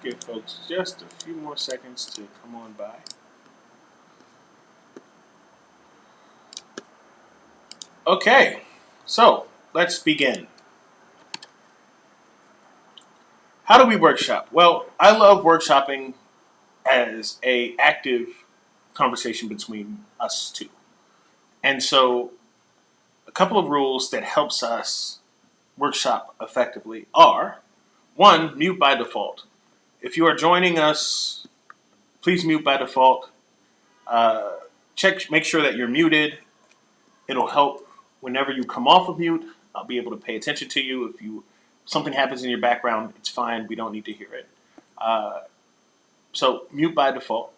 Give folks just a few more seconds to come on by. Okay, so let's begin. How do we workshop? Well, I love workshopping as a active conversation between us two. And so a couple of rules that helps us workshop effectively are, one, mute by default. If you are joining us, please mute by default. Make sure that you're muted. It'll help whenever you come off of mute. I'll be able to pay attention to you. If something happens in your background, it's fine. We don't need to hear it. So mute by default.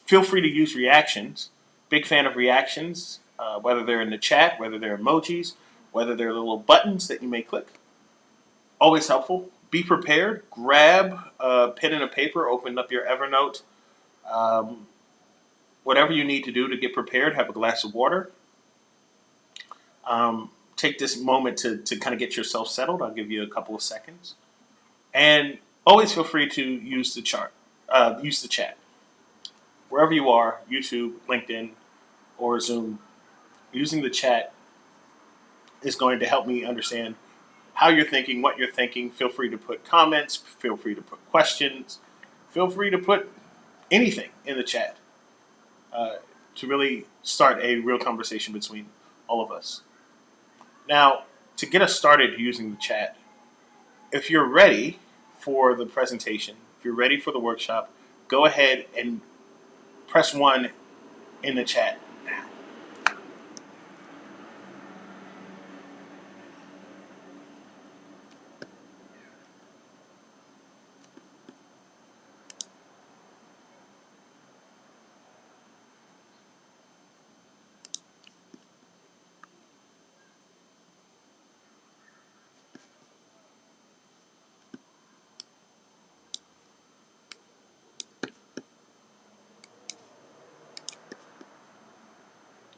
Feel free to use reactions. Big fan of reactions, whether they're in the chat, whether they're emojis, whether they're little buttons that you may click. Always helpful. Be prepared. Grab a pen and a paper. Open up your Evernote. Whatever you need to do to get prepared. Have a glass of water. Take this moment to kind of get yourself settled. I'll give you a couple of seconds. And always feel free to use the chat. Wherever you are, YouTube, LinkedIn, or Zoom, using the chat is going to help me understand how you're thinking, what you're thinking. Feel free to put comments. Feel free to put questions. Feel free to put anything in the chat to really start a real conversation between all of us. Now, to get us started using the chat, if you're ready for the presentation, if you're ready for the workshop, go ahead and press 1 in the chat now.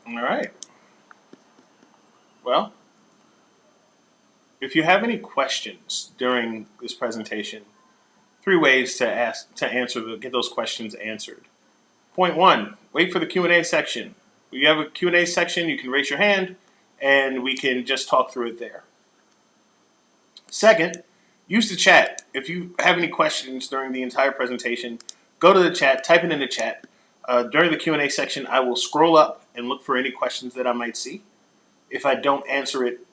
All right. Well, if you have any questions during this presentation, 3 ways to get those questions answered. Point 1, wait for the Q&A section. When you have a Q&A section, you can raise your hand and we can just talk through it there. Second, use the chat. If you have any questions during the entire presentation, go to the chat, type it in the chat. During the Q&A section, I will scroll up and look for any questions that I might see if I don't answer it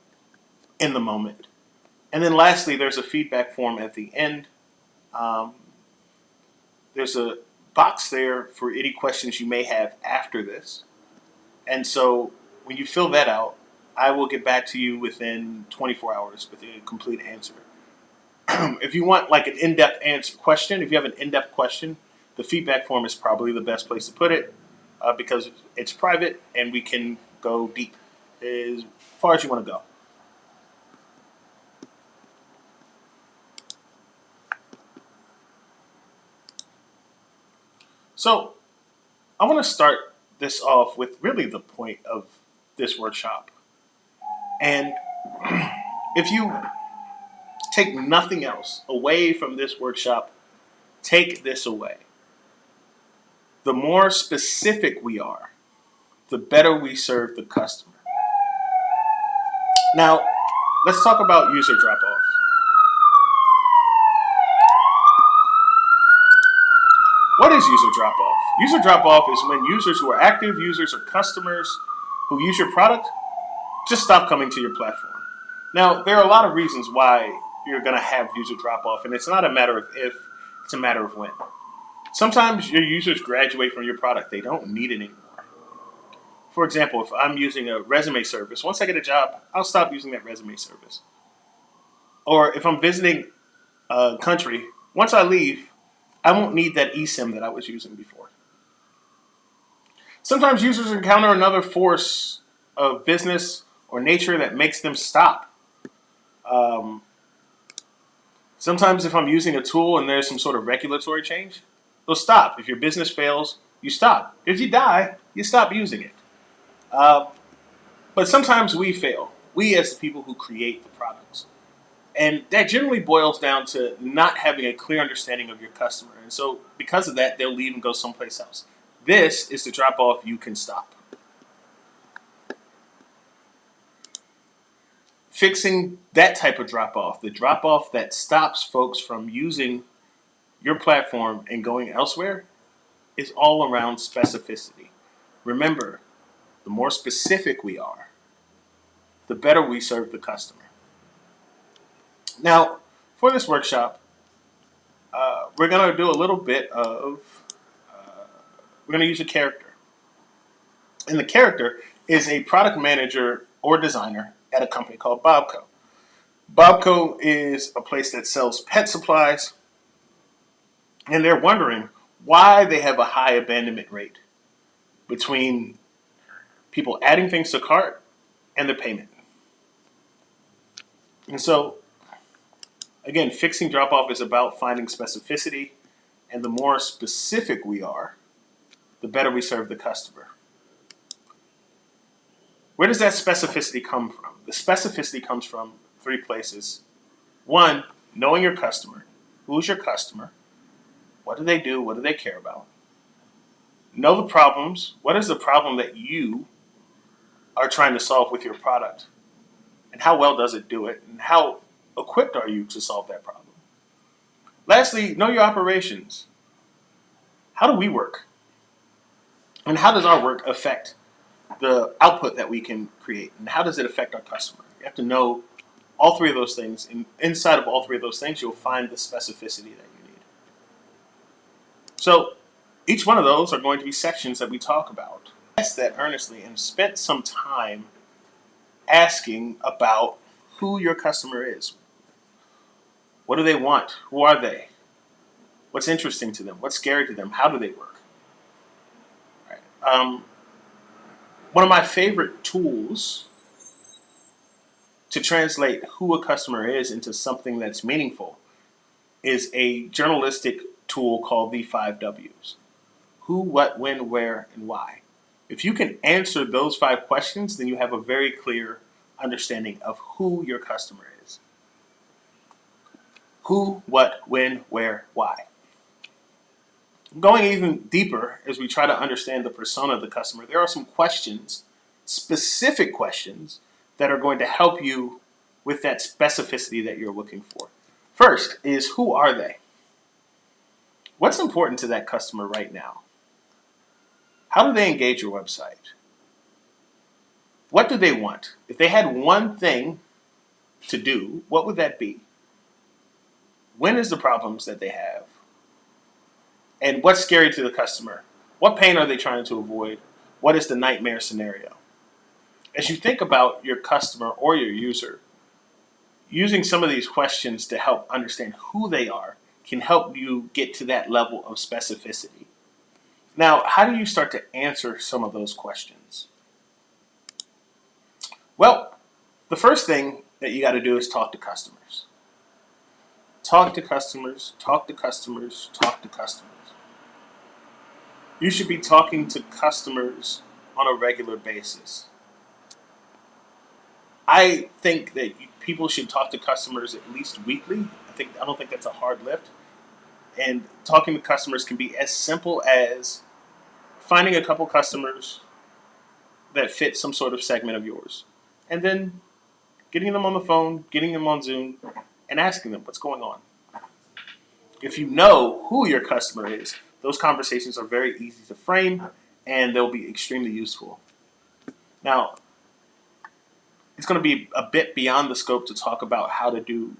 in the moment. And then lastly, there's a feedback form at the end. There's a box there for any questions you may have after this. And so when you fill that out, I will get back to you within 24 hours with a complete answer. If you want like an in-depth question, if you have an in-depth question, the feedback form is probably the best place to put it because it's private and we can go deep as far as you want to go. So I want to start this off with really the point of this workshop. And if you take nothing else away from this workshop, take this away. The more specific we are, the better we serve the customer. Now, let's talk about user drop-off. What is user drop-off? User drop-off is when users who are active users or customers who use your product just stop coming to your platform. Now, there are a lot of reasons why you're going to have user drop-off, and it's not a matter of if, it's a matter of when. Sometimes your users graduate from your product. They don't need it anymore. For example, if I'm using a resume service, once I get a job, I'll stop using that resume service. Or if I'm visiting a country, once I leave, I won't need that eSIM that I was using before. Sometimes users encounter another force of business or nature that makes them stop. Sometimes if I'm using a tool and there's some sort of regulatory change, they'll stop. If your business fails, you stop. If you die, you stop using it. But sometimes we fail. We as the people who create the products. And that generally boils down to not having a clear understanding of your customer. And so, because of that, they'll leave and go someplace else. This is the drop off you can stop. Fixing that type of drop off, the drop off that stops folks from using your platform and going elsewhere, is all around specificity. Remember, the more specific we are, the better we serve the customer. Now, for this workshop, we're going to do a little bit of, we're going to use a character. And the character is a product manager or designer at a company called Bobco. Bobco is a place that sells pet supplies, and they're wondering why they have a high abandonment rate between people adding things to cart and the payment. And so, again, fixing drop-off is about finding specificity, and the more specific we are, the better we serve the customer. Where does that specificity come from? The specificity comes from three places. One, knowing your customer. Who's your customer? What do they do? What do they care about? Know the problems. What is the problem that you are trying to solve with your product? And how well does it do it? And how equipped are you to solve that problem? Lastly, know your operations. How do we work? And how does our work affect the output that we can create? And how does it affect our customer? You have to know all three of those things. And inside of all three of those things, you'll find the specificity that you need. So each one of those are going to be sections that we talk about. I asked that earnestly and spent some time asking about who your customer is. What do they want? Who are they? What's interesting to them? What's scary to them? How do they work? Right. One of my favorite tools to translate who a customer is into something that's meaningful is a journalistic tool called the 5 W's. Who, what, when, where, and why. If you can answer those 5 questions, then you have a very clear understanding of who your customer is. Who, what, when, where, why. Going even deeper as we try to understand the persona of the customer, there are some questions, specific questions, that are going to help you with that specificity that you're looking for. First is, who are they? What's important to that customer right now? How do they engage your website? What do they want? If they had one thing to do, what would that be? When is the problems that they have? And what's scary to the customer? What pain are they trying to avoid? What is the nightmare scenario? As you think about your customer or your user, using some of these questions to help understand who they are can help you get to that level of specificity. Now, how do you start to answer some of those questions? Well, the first thing that you got to do is talk to customers. Talk to customers, talk to customers, talk to customers. You should be talking to customers on a regular basis. I think that people should talk to customers at least weekly. I don't think that's a hard lift. And talking to customers can be as simple as finding a couple customers that fit some sort of segment of yours, and then getting them on the phone, getting them on Zoom, and asking them what's going on. If you know who your customer is, those conversations are very easy to frame, and they'll be extremely useful. Now, it's going to be a bit beyond the scope to talk about how to do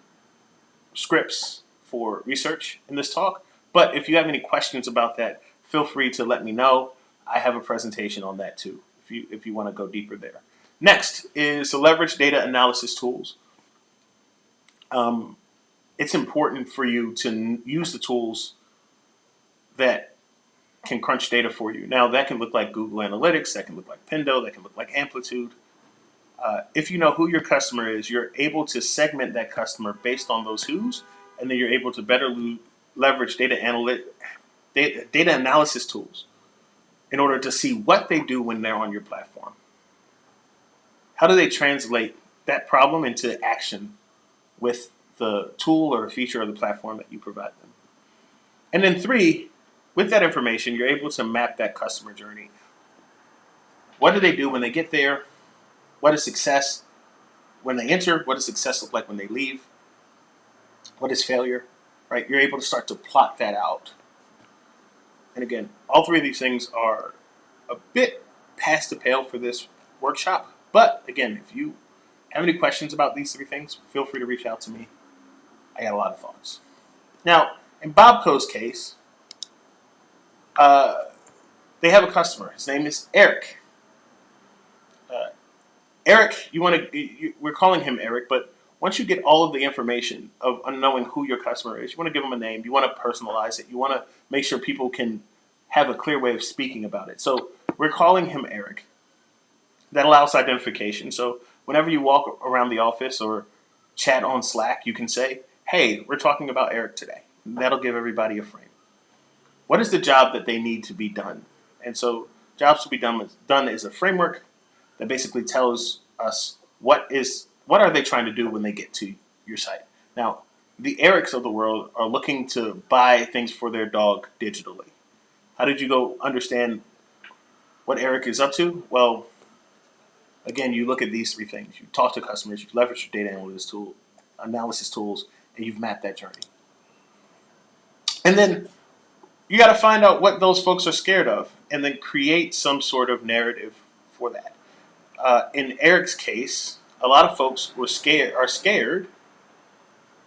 scripts for research in this talk, but if you have any questions about that, feel free to let me know. I have a presentation on that too, if you want to go deeper there. Next is to leverage data analysis tools. It's important for you to use the tools that can crunch data for you. Now, that can look like Google Analytics, that can look like Pendo, that can look like Amplitude. If you know who your customer is, you're able to segment that customer based on those who's, and then you're able to better leverage data analysis tools in order to see what they do when they're on your platform. How do they translate that problem into action with the tool or the feature or the platform that you provide them. And then 3, with that information, you're able to map that customer journey. What do they do when they get there? What is success when they enter? What does success look like when they leave? What is failure? Right? You're able to start to plot that out. And again, all 3 of these things are a bit past the pale for this workshop. But again, if you have any questions about these 3 things, feel free to reach out to me. I got a lot of thoughts. Now, in Bobco's case, they have a customer. His name is Eric. Eric, we're calling him Eric, but once you get all of the information of knowing who your customer is, you want to give them a name, you want to personalize it, you want to make sure people can have a clear way of speaking about it. So we're calling him Eric. That allows identification. So whenever you walk around the office or chat on Slack, you can say, hey, we're talking about Eric today. And that'll give everybody a frame. What is the job that they need to be done? And so jobs to be done is a framework that basically tells us what are they trying to do when they get to your site. Now, the Erics of the world are looking to buy things for their dog digitally. How did you go understand what Eric is up to? Well, again, you look at these 3 things. You talk to customers, you leverage your data analysis tools, and you've mapped that journey. And then you got to find out what those folks are scared of and then create some sort of narrative for that. In Eric's case, a lot of folks are scared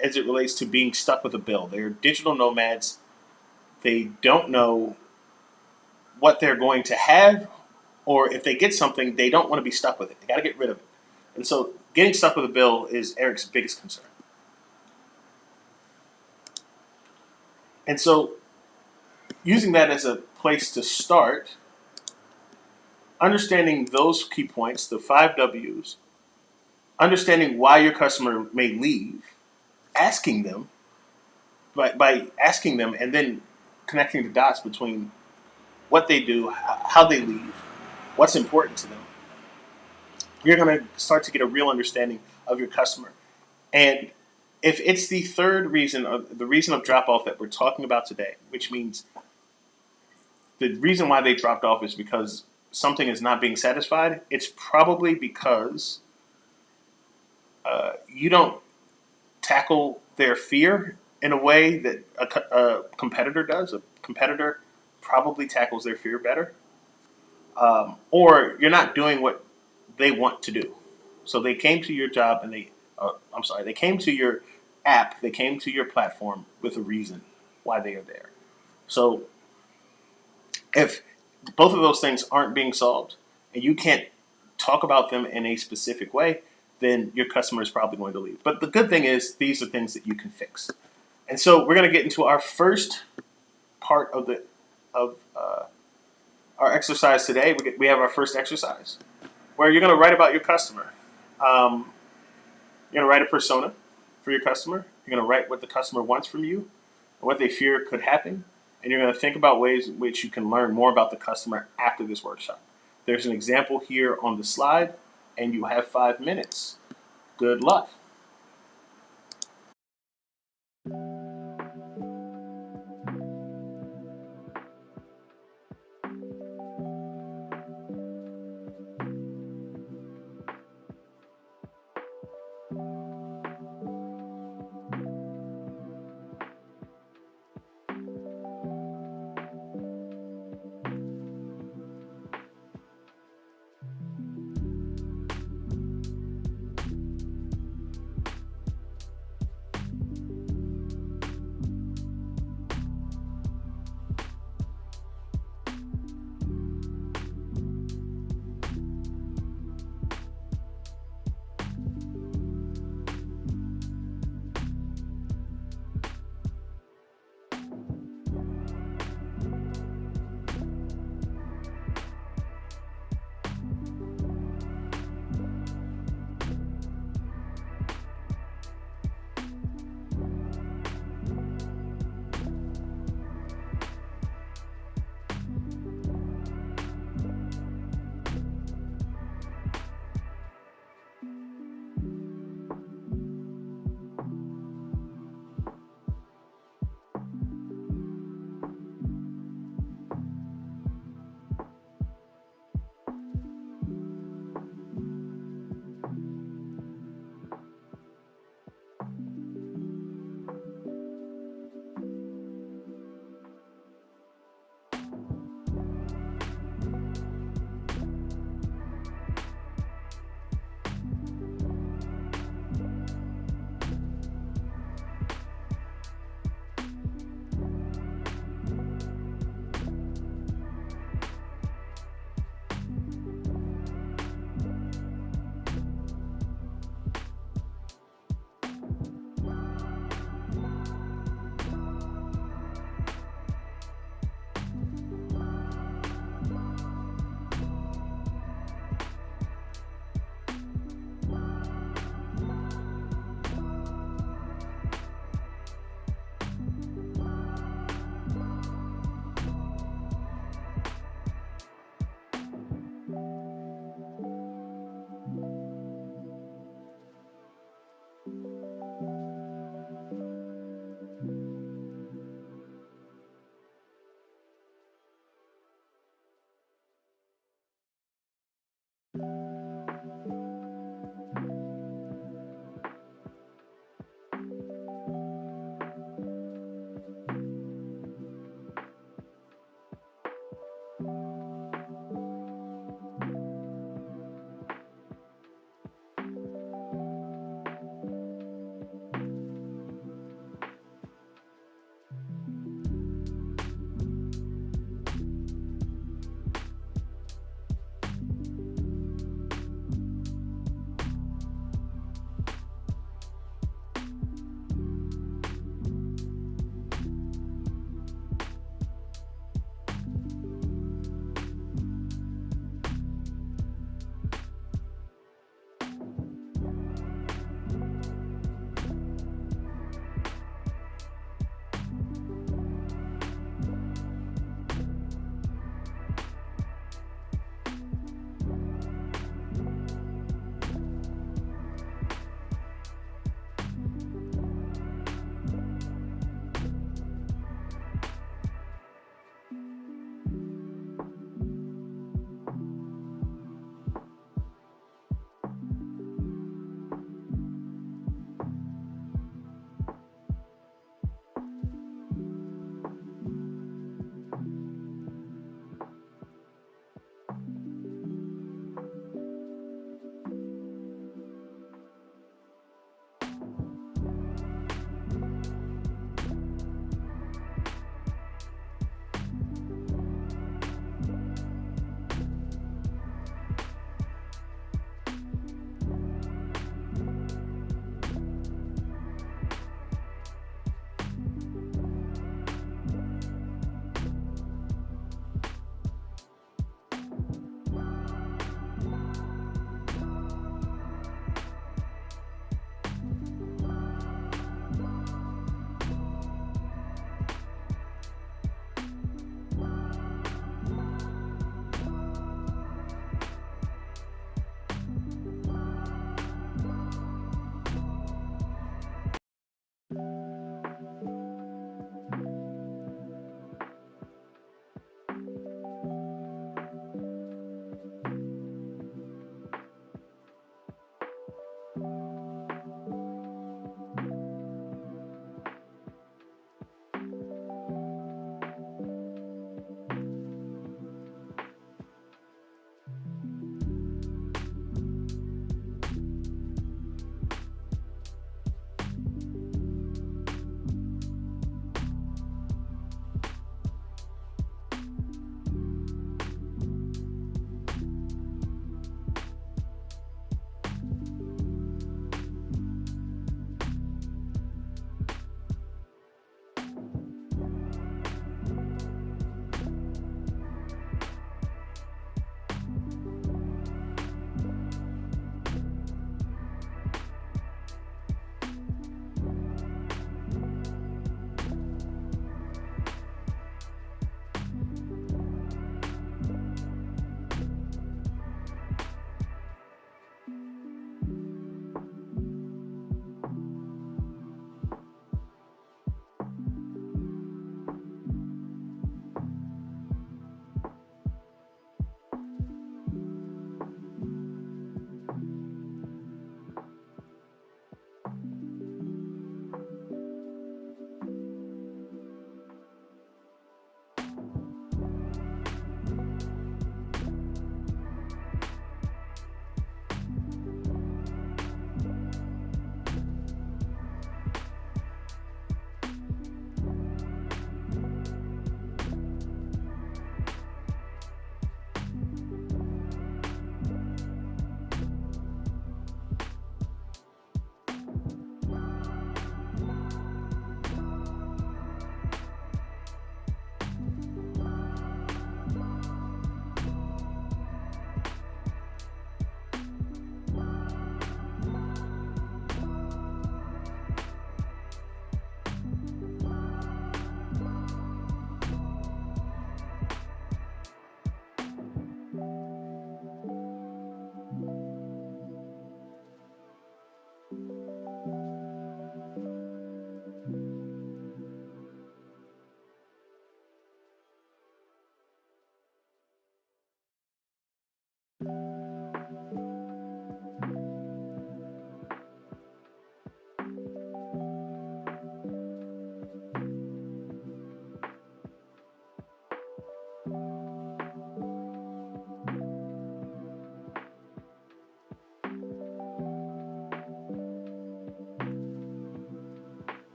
as it relates to being stuck with a bill. They're digital nomads. They don't know what they're going to have, or if they get something, they don't want to be stuck with it. They got to get rid of it. And so getting stuck with a bill is Eric's biggest concern. And so using that as a place to start, understanding those key points, the 5 W's, understanding why your customer may leave, asking them, by asking them and then connecting the dots between what they do, how they leave, what's important to them, you're going to start to get a real understanding of your customer. And if it's the 3rd reason, the reason of drop-off that we're talking about today, which means the reason why they dropped off is because something is not being satisfied, it's probably because you don't tackle their fear in a way that a competitor does. A competitor probably tackles their fear better. Or you're not doing what they want to do. So they came to your job and they came to your app, they came to your platform with a reason why they are there. So if both of those things aren't being solved and you can't talk about them in a specific way, then your customer is probably going to leave. But the good thing is these are things that you can fix. And so we're going to get into our first part of our exercise today. We have our first exercise where you're going to write about your customer. You're going to write a persona for your customer. You're going to write what the customer wants from you and what they fear could happen. And you're going to think about ways in which you can learn more about the customer after this workshop. There's an example here on the slide, and you have 5 minutes. Good luck.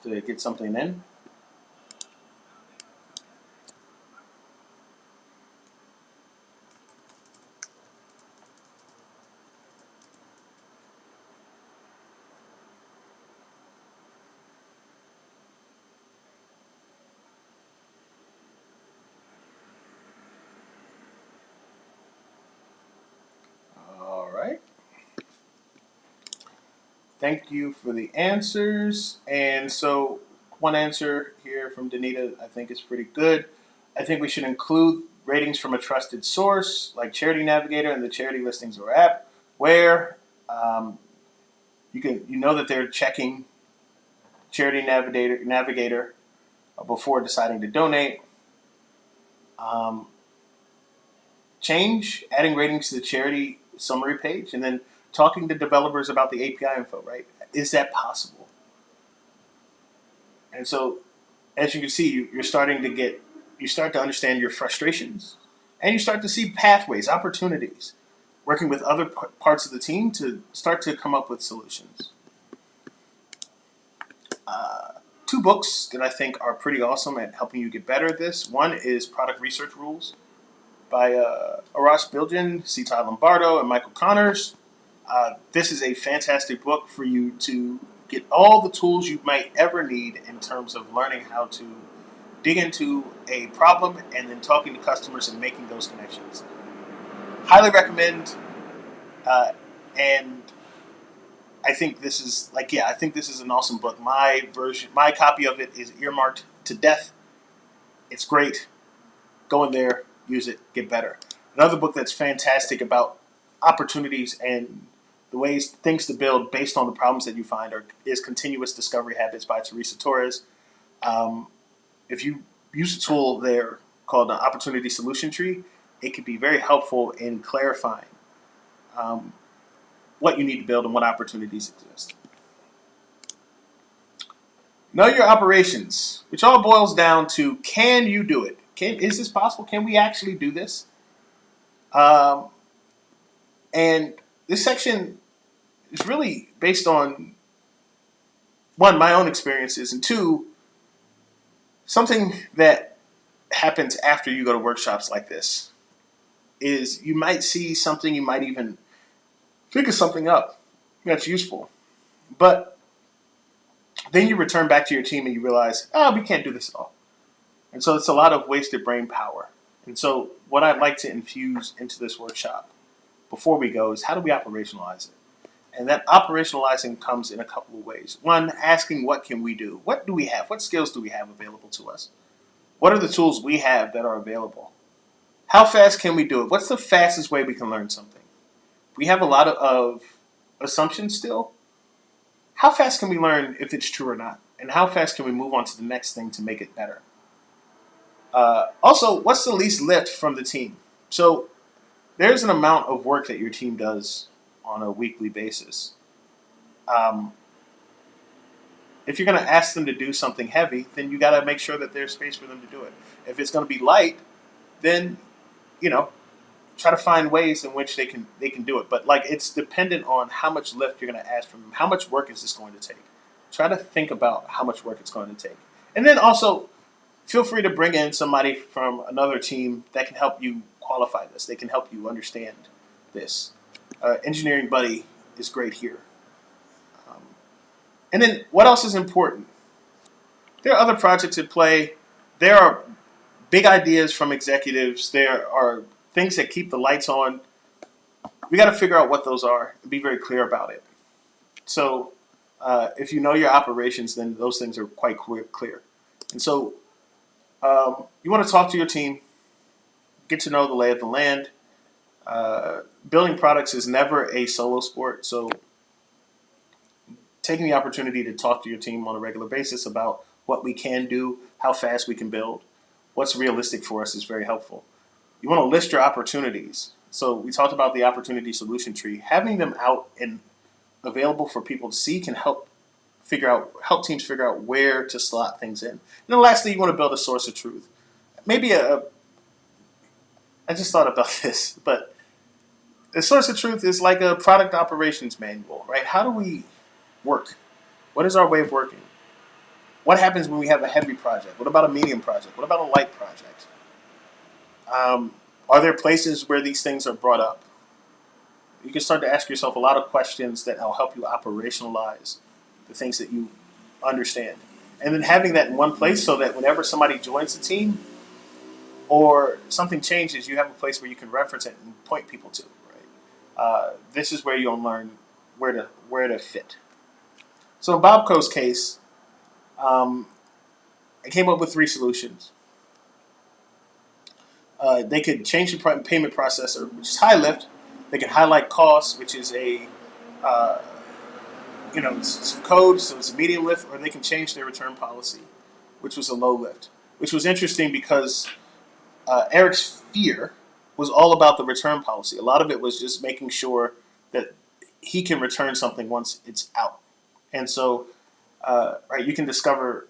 to get something in. All right. Thank you for the answers. And so, one answer here from Danita I think is pretty good. I think we should include ratings from a trusted source like Charity Navigator and the charity listings or app, where um, you know that they're checking Charity Navigator before deciding to donate. Um, Change adding ratings to the charity summary page, and then talking to developers about the API info. Right? Is that possible? And so, as you can see, you start to understand your frustrations, and you start to see pathways, opportunities, working with other parts of the team to start to come up with solutions. Two books that I think are pretty awesome at helping you get better at this. One is Product Research Rules by Arash Bilgin, C. Todd Lombardo, and Michael Connors. This is a fantastic book for you to get all the tools you might ever need in terms of learning how to dig into a problem and then talking to customers and making those connections. Highly recommend. And I think this is I think this is an awesome book. My copy of it is earmarked to death. It's great. Go in there, use it, get better. Another book that's fantastic about opportunities and the ways things to build based on the problems that you find is Continuous Discovery Habits by Teresa Torres. Um, if you use a tool there called the Opportunity Solution Tree, it can be very helpful in clarifying um, what you need to build and what opportunities exist. Know your operations, which all boils down to, can you do it? Is this possible? Can we actually do this? Um, and this section is really based on, one, my own experiences, and two, something that happens after you go to workshops like this is you might see something, you might even figure something up that's useful. But then you return back to your team and you realize, oh, we can't do this at all. And so it's a lot of wasted brain power. And so what I'd like to infuse into this workshop before we go is, how do we operationalize it? And that operationalizing comes in a couple of ways. One, asking, what can we do? What do we have? What skills do we have available to us? What are the tools we have that are available? How fast can we do it? What's the fastest way we can learn something? We have a lot of assumptions still. How fast can we learn if it's true or not? And how fast can we move on to the next thing to make it better? Also, what's the least lift from the team? So there's an amount of work that your team does on a weekly basis. Um, if you're going to ask them to do something heavy, then you got to make sure that there's space for them to do it. If it's going to be light, then you know try to find ways in which they can do it. But it's dependent on how much lift you're going to ask from them. How much work is this going to take? Try to think about how much work it's going to take, and then also feel free to bring in somebody from another team that can help you qualify this. They can help you understand this. Engineering Buddy is great here. Um, and then what else is important? There are other projects at play. There are big ideas from executives. There are things that keep the lights on. We got to figure out what those are and be very clear about it. So if you know your operations, then those things are quite clear. And so you want to talk to your team, get to know the lay of the land. Building products is never a solo sport, so taking the opportunity to talk to your team on a regular basis about what we can do, how fast we can build, what's realistic for us is very helpful. You want to list your opportunities. So we talked about the opportunity solution tree. Having them out and available for people to see can help teams figure out where to slot things in. And then lastly, you want to build a source of truth. Maybe I just thought about this, but the source of truth is like a product operations manual, right? How do we work? What is our way of working? What happens when we have a heavy project? What about a medium project? What about a light project? Um, are there places where these things are brought up? You can start to ask yourself a lot of questions that will help you operationalize the things that you understand. And then having that in one place so that whenever somebody joins the team or something changes, you have a place where you can reference it and point people to. Right? This is where you'll learn where to fit. So in Bobco's case, um, I came up with three solutions. They could change the payment processor, which is high lift. They could highlight costs, which is a uh, some code, so it's a medium lift, or they can change their return policy, which was a low lift. Which was interesting because Eric's fear was all about the return policy. A lot of it was just making sure that he can return something once it's out. And so, right, you can discover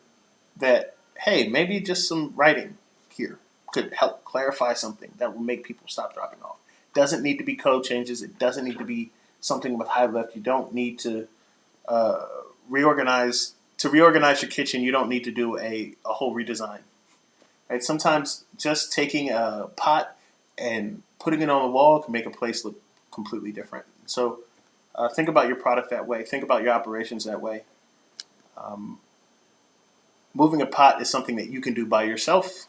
that, hey, maybe just some writing here could help clarify something that will make people stop dropping off. Doesn't need to be code changes. It doesn't need to be something with high lift. You don't need to uh, reorganize. To reorganize your kitchen, you don't need to do a whole redesign. Right? Sometimes just taking a pot and putting it on the wall can make a place look completely different. So think about your product that way. Think about your operations that way. Um, moving a pot is something that you can do by yourself.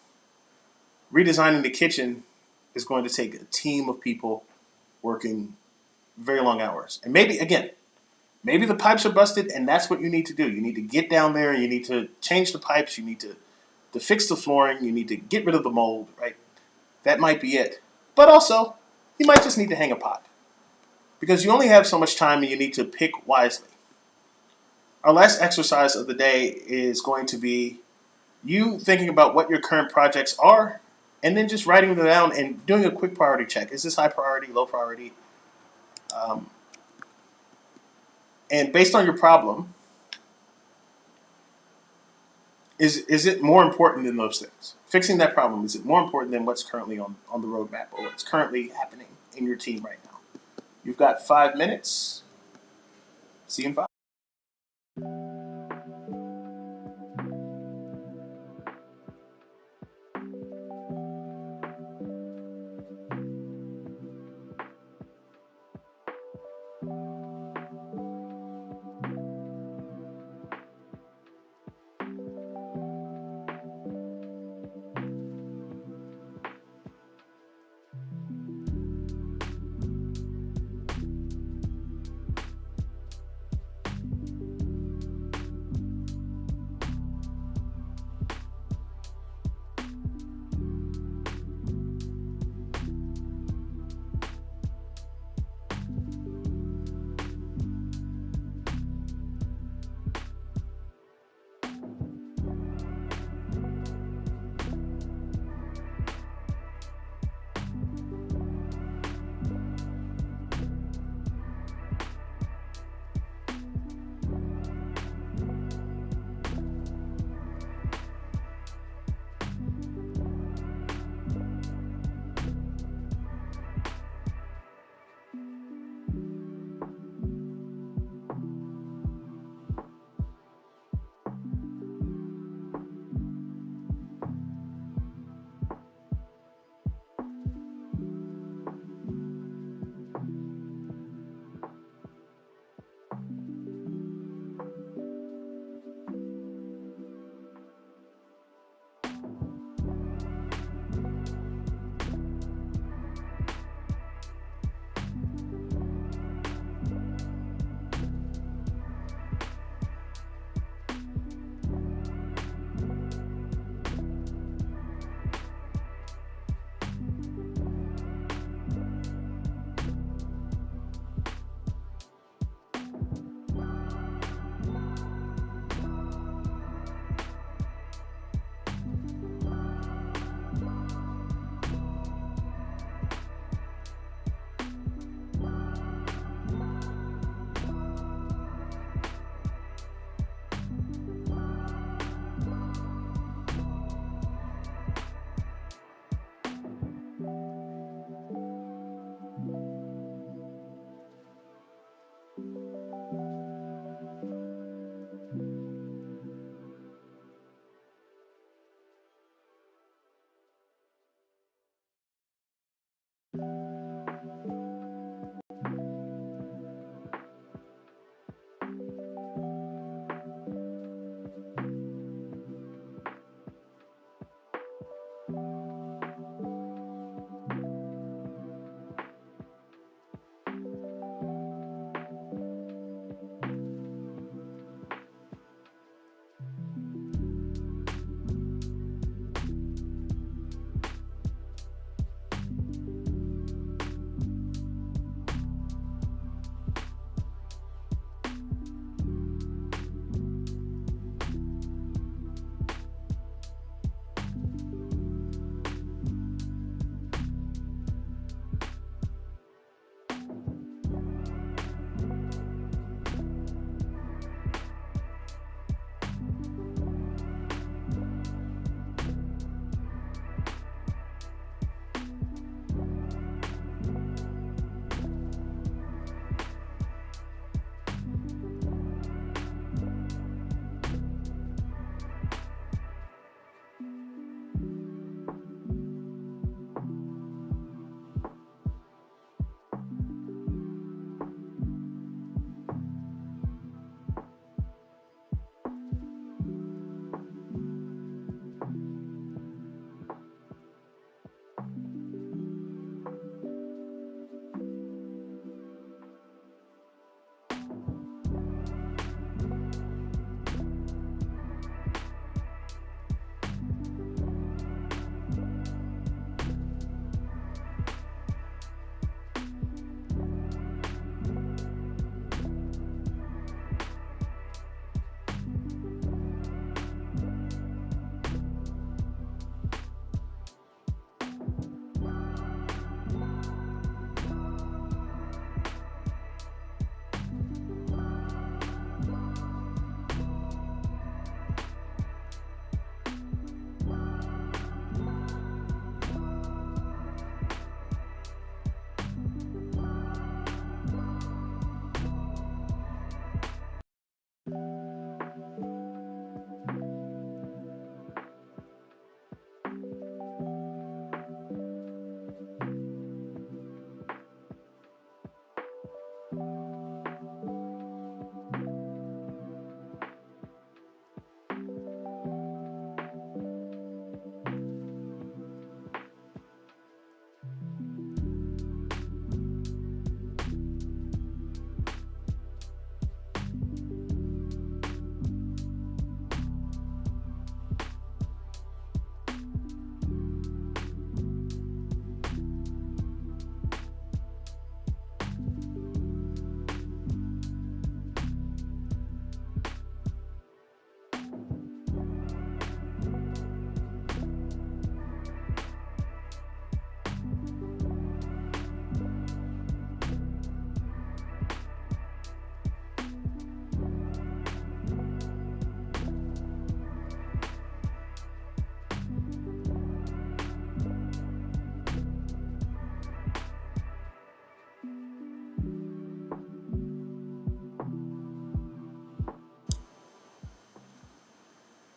Redesigning the kitchen is going to take a team of people working very long hours. And maybe, again, maybe the pipes are busted and that's what you need to do. You need to get down there, you need to change the pipes, you need to fix the flooring, you need to get rid of the mold, right? That might be it. But also, you might just need to hang a pot because you only have so much time and you need to pick wisely. Our last exercise of the day is going to be you thinking about what your current projects are and then just writing them down and doing a quick priority check. Is this high priority, low priority? Um, and based on your problem, is it more important than those things? Fixing that problem, is it more important than what's currently on the roadmap or what's currently happening in your team right now? You've got 5 minutes. See you in 5.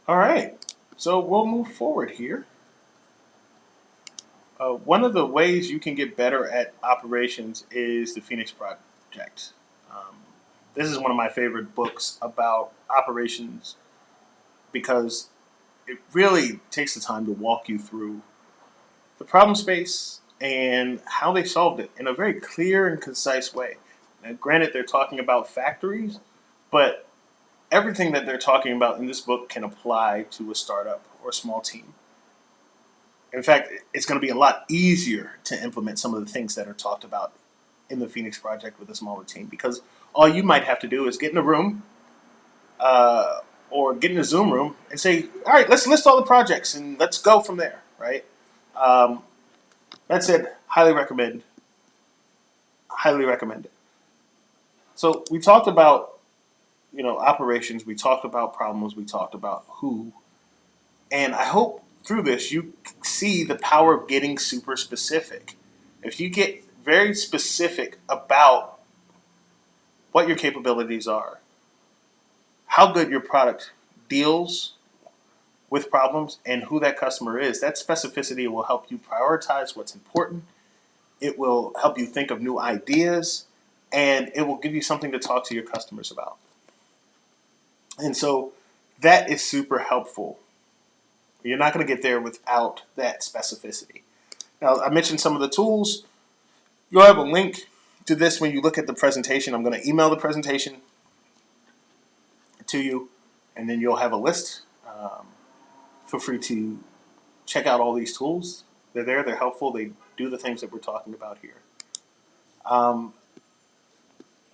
All right. So we'll move forward here. One of the ways you can get better at operations is the Phoenix Project. Um, this is one of my favorite books about operations because it really takes the time to walk you through the problem space and how they solved it in a very clear and concise way. Now, granted, they're talking about factories, but everything that they're talking about in this book can apply to a startup or a small team. In fact, it's going to be a lot easier to implement some of the things that are talked about in the Phoenix Project with a smaller team because all you might have to do is get in a room uh, or get in a Zoom room and say, all right, let's list all the projects and let's go from there, right? Um, that said, highly recommend it. So we talked about, operations, we talked about problems, we talked about who, and I hope through this you see the power of getting super specific. If you get very specific about what your capabilities are, how good your product deals with problems, and who that customer is, that specificity will help you prioritize what's important. It will help you think of new ideas, and it will give you something to talk to your customers about. And so that is super helpful. You're not going to get there without that specificity. Now, I mentioned some of the tools. You'll have a link to this when you look at the presentation. I'm going to email the presentation to you, and then you'll have a list. Feel free to check out all these tools. They're there, they're helpful, they do the things that we're talking about here. Um,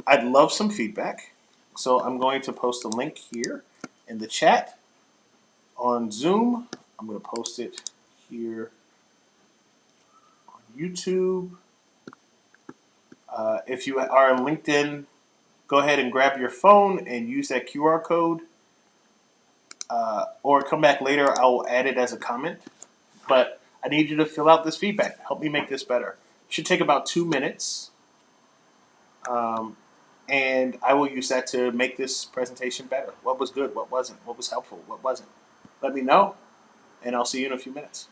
I'd love some feedback. So I'm going to post a link here in the chat on Zoom. I'm going to post it here on YouTube. If you are on LinkedIn, go ahead and grab your phone and use that QR code. Or come back later, I will add it as a comment. But I need you to fill out this feedback. Help me make this better. It should take about 2 minutes. Um, and I will use that to make this presentation better. What was good? What wasn't? What was helpful? What wasn't? Let me know, and I'll see you in a few minutes.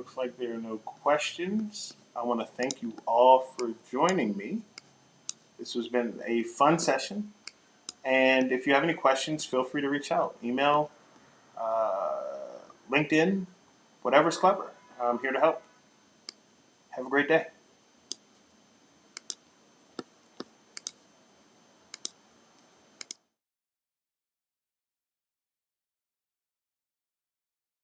Looks like there are no questions. I want to thank you all for joining me. This has been a fun session. And if you have any questions, feel free to reach out. Email, LinkedIn, whatever's clever. I'm here to help. Have a great day.